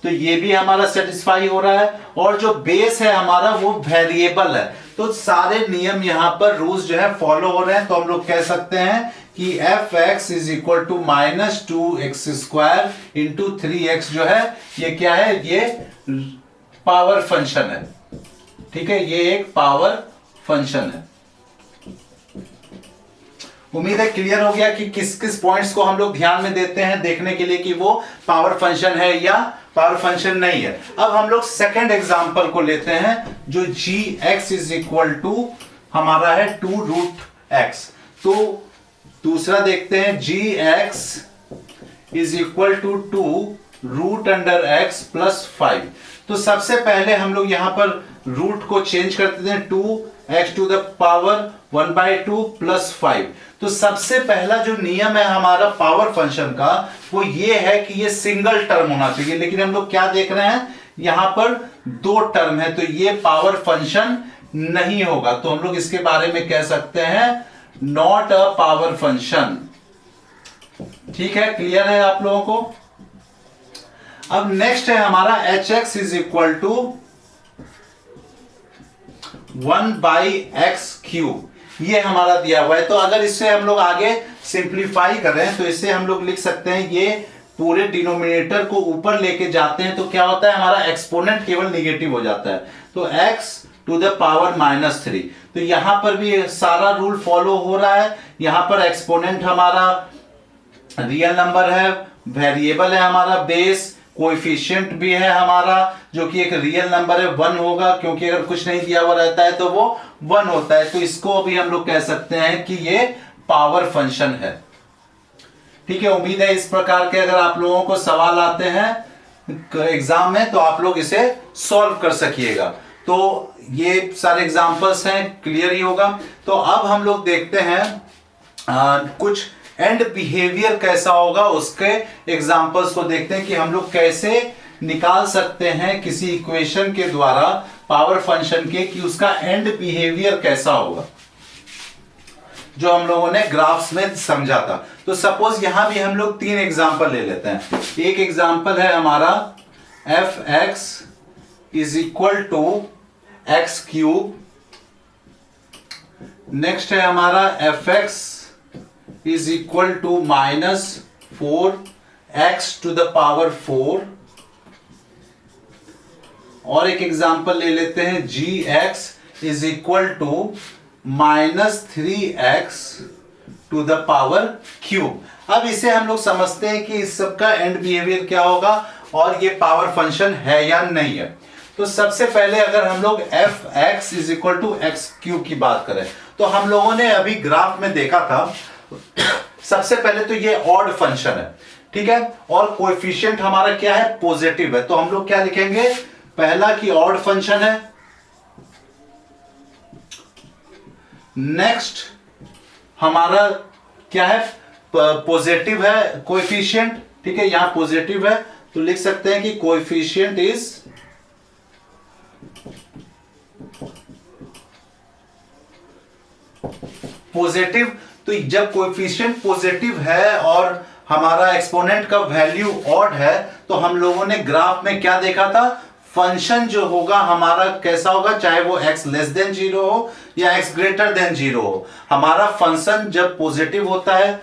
तो ये भी हमारा सेटिस्फाई हो रहा है। और जो बेस है हमारा वो वेरिएबल है, तो सारे नियम यहां पर रूल्स जो है फॉलो हो रहे हैं, तो हम लोग कह सकते हैं कि f x is equal to minus 2x² into 3x जो है ये क्या है, ये पावर फंक्शन है। ठीक है, ये एक पावर फंक्शन है। उम्मीद है क्लियर हो गया कि किस किस पॉइंट्स को हम लोग ध्यान में देते हैं देखने के लिए कि वो पावर फंक्शन है या पावर फंक्शन नहीं है। अब हम लोग सेकंड एग्जांपल को लेते हैं जो G X is equal to हमारा है 2√x। तो दूसरा देखते हैं G X is equal to 2√x plus 5। तो सबसे पहले हम लोग यहां पर रूट को चेंज कर देते हैं 2x to the power 1/2 plus 5। तो सबसे पहला जो नियम है हमारा पावर फंक्शन का वो ये है कि ये सिंगल टर्म होना चाहिए, लेकिन हम लोग क्या देख रहे हैं यहां पर दो टर्म है, तो ये पावर फंक्शन नहीं होगा, तो हम लोग इसके बारे में कह सकते हैं नॉट अ पावर फंक्शन। ठीक है, क्लियर है आप लोगों को। अब नेक्स्ट है हमारा h x is equal to 1/x³, ये हमारा दिया हुआ है। तो अगर इससे हम लोग आगे सिंप्लीफाई कर रहे हैं तो इससे हम लोग लिख सकते हैं ये पूरे डिनोमिनेटर को ऊपर लेके जाते हैं तो क्या होता है हमारा एक्सपोनेंट केवल निगेटिव हो जाता है, तो x टू द पावर -3। तो यहां पर भी सारा रूल फॉलो हो रहा है। यहां पर एक्सपोनेंट हमारा रियल नंबर है, वेरिएबल है हमारा बेस, कोएफिशिएंट भी है हमारा जो कि एक रियल नंबर है 1 होगा, क्योंकि अगर कुछ नहीं दिया हुआ रहता है तो वो 1 होता है। तो इसको भी हम लोग कह सकते हैं कि ये पावर फंक्शन है। ठीक है, उम्मीद है इस प्रकार के अगर आप लोगों को सवाल आते हैं एग्जाम में तो आप लोग इसे सॉल्व कर सकिएगा। तो ये सारे एग्जांपल्स हैं, क्लियर ही होगा। तो अब हम लोग देखते हैं कुछ एंड बिहेवियर कैसा होगा उसके एग्जांपल्स को देखते हैं कि हम लोग कैसे निकाल सकते हैं किसी इक्वेशन के द्वारा पावर फंक्शन के कि उसका एंड बिहेवियर कैसा होगा, जो हम लोगों ने ग्राफ्स में समझा था। तो सपोज यहां भी हम लोग 3 एग्जांपल ले लेते हैं। एक एग्जांपल है हमारा F x is equal to x³। Next है हमारा F x is equal to -4x to the power 4। और एक एग्जांपल ले लेते हैं G X is equal to -3x to the power cube. अब इसे हम लोग समझते हैं कि इस सब का एंड बिहेवियर क्या होगा और ये पावर फंक्शन है या नहीं है। तो सबसे पहले अगर हम लोग f x is equal to x³ की बात करें तो हम लोगों ने अभी ग्राफ में देखा था सबसे पहले तो ये ऑड फंक्शन है, ठीक है, और कोएफिशिएंट हमारा क्या है पॉजिटिव है। तो हम लोग क्या लिखेंगे, पहला कि ऑड फंक्शन है, नेक्स्ट हमारा क्या है पॉजिटिव है कोएफिशिएंट, ठीक है, यहां पॉजिटिव है तो लिख सकते हैं कि कोएफिशिएंट इज पॉजिटिव। तो जब कोएफिशिएंट पॉजिटिव है और हमारा एक्सपोनेंट का वैल्यू ऑड है तो हम लोगों ने ग्राफ में क्या देखा था, फंक्शन जो होगा हमारा कैसा होगा, चाहे वो x लेस देन 0 हो या x ग्रेटर देन 0 हो। हमारा फंक्शन जब पॉजिटिव होता है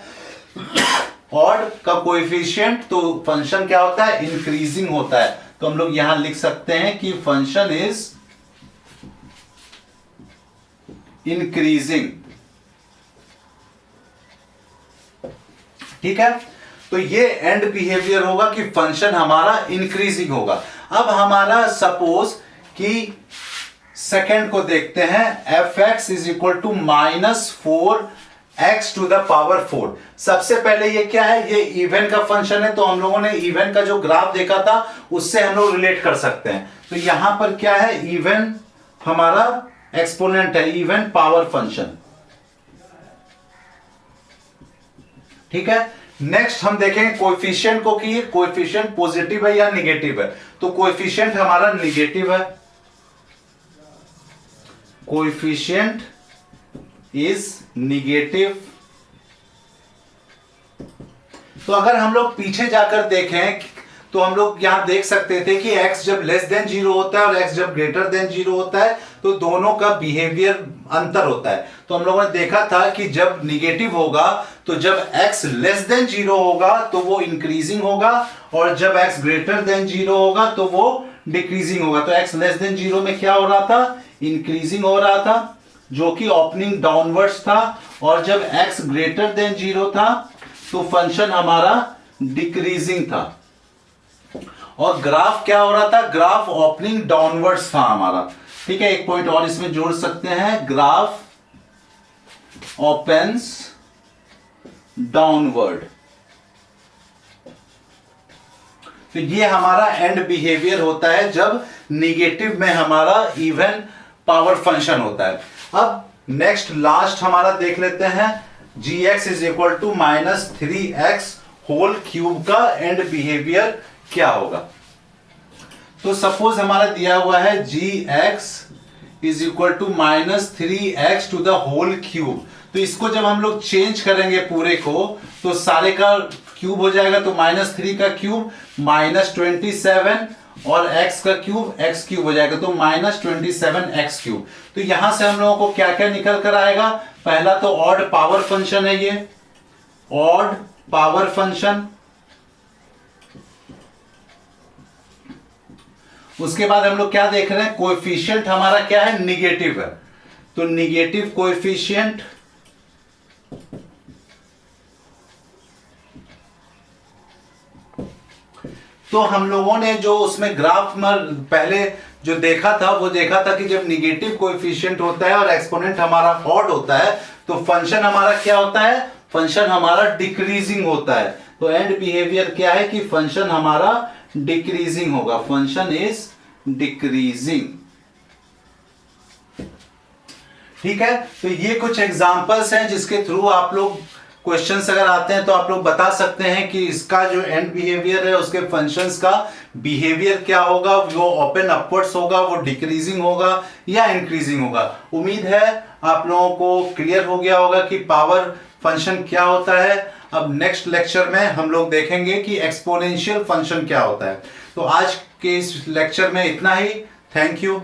ऑड का कोएफिशिएंट तो फंक्शन क्या होता है, इंक्रीजिंग होता है। तो हम लोग यहां लिख सकते हैं कि फंक्शन इज इंक्रीजिंग। ठीक है, तो ये एंड बिहेवियर होगा कि फंक्शन हमारा इंक्रीजिंग होगा। अब हमारा सपोज कि सेकेंड को देखते हैं, f x is equal to -4x to the power 4। सबसे पहले ये क्या है, ये इवन का फंक्शन है, तो हम लोगों ने इवन का जो ग्राफ देखा था उससे हम लोग रिलेट कर सकते हैं। तो यहां पर क्या है, इवन हमारा एक्सपोनेंट है, इवन पावर फंक्शन। ठीक है, नेक्स्ट हम देखेंगे कोएफिशिएंट को कि कोएफिशिएंट पॉजिटिव है या निगेटिव है। तो कोएफिशिएंट हमारा निगेटिव है, कोएफिशिएंट इज निगेटिव। तो अगर हम लोग पीछे जाकर देखें तो हम लोग यहां देख सकते थे कि x जब लेस देन 0 होता है और x जब ग्रेटर देन 0 होता है तो दोनों का बिहेवियर अंतर होता है। तो हम लोगों ने देखा था कि जब निगेटिव होगा तो जब x लेस देन 0 होगा तो वो इंक्रीजिंग होगा, और जब x ग्रेटर देन 0 होगा तो वो डिक्रीजिंग होगा। तो x लेस देन 0 में क्या हो रहा था, इंक्रीजिंग हो रहा था, जो कि ओपनिंग डाउनवर्ड्स था, और जब x ग्रेटर देन 0 था तो फंक्शन हमारा डिक्रीजिंग था। और ग्राफ क्या हो रहा था, ग्राफ ओपनिंग डाउनवर्ड्स था हमारा। ठीक है, एक पॉइंट और इसमें जोड़ सकते हैं, ग्राफ ओपन्स डाउनवर्ड। तो ये हमारा एंड बिहेवियर होता है जब निगेटिव में हमारा इवन पावर फंक्शन होता है। अब नेक्स्ट लास्ट हमारा देख लेते हैं, gx is equal to -3x whole cube का एंड बिहेवियर क्या होगा। तो सपोज हमारा दिया हुआ है gx is equal to -3x to the whole cube. तो इसको जब हम लोग चेंज करेंगे पूरे को तो सारे का क्यूब हो जाएगा, तो -3 का क्यूब -27 और x का क्यूब x क्यूब हो जाएगा, तो -27x क्यूब। तो यहां से हम लोगों को क्या क्या निकल कर आएगा, पहला तो ऑड पावर फंक्शन है, ये ऑड पावर फंक्शन। उसके बाद हम लोग क्या देख रहे हैं, कोएफिशिएंट हमारा क्या है, निगेटिव है, तो निगेटिव कोएफिशिएंट। तो हम लोगों ने जो उसमें ग्राफ में पहले जो देखा था वो देखा था कि जब निगेटिव कोएफिशिएंट होता है और एक्सपोनेंट हमारा ऑड होता है तो फंक्शन हमारा क्या होता है, फंक्शन हमारा डिक्रीजिंग होता है। तो एंड बिहेवियर क्या है कि फंक्शन हमारा डिक्रीजिंग होगा, फंक्शन इज डिक्रीजिंग। ठीक है, तो ये कुछ एग्जांपल्स हैं जिसके थ्रू आप लोग क्वेश्चंस अगर आते हैं तो आप लोग बता सकते हैं कि इसका जो एंड बिहेवियर है उसके फंक्शंस का बिहेवियर क्या होगा, वो ओपन अपवर्ड्स होगा, वो डिक्रीजिंग होगा या इंक्रीजिंग होगा। उम्मीद है आप लोगों को क्लियर हो गया होगा कि पावर फंक्शन क्या होता है। अब नेक्स्ट लेक्चर में हम लोग देखेंगे कि एक्सपोनेंशियल फंक्शन क्या होता है। तो आज के इस लेक्चर में इतना ही। Thank you.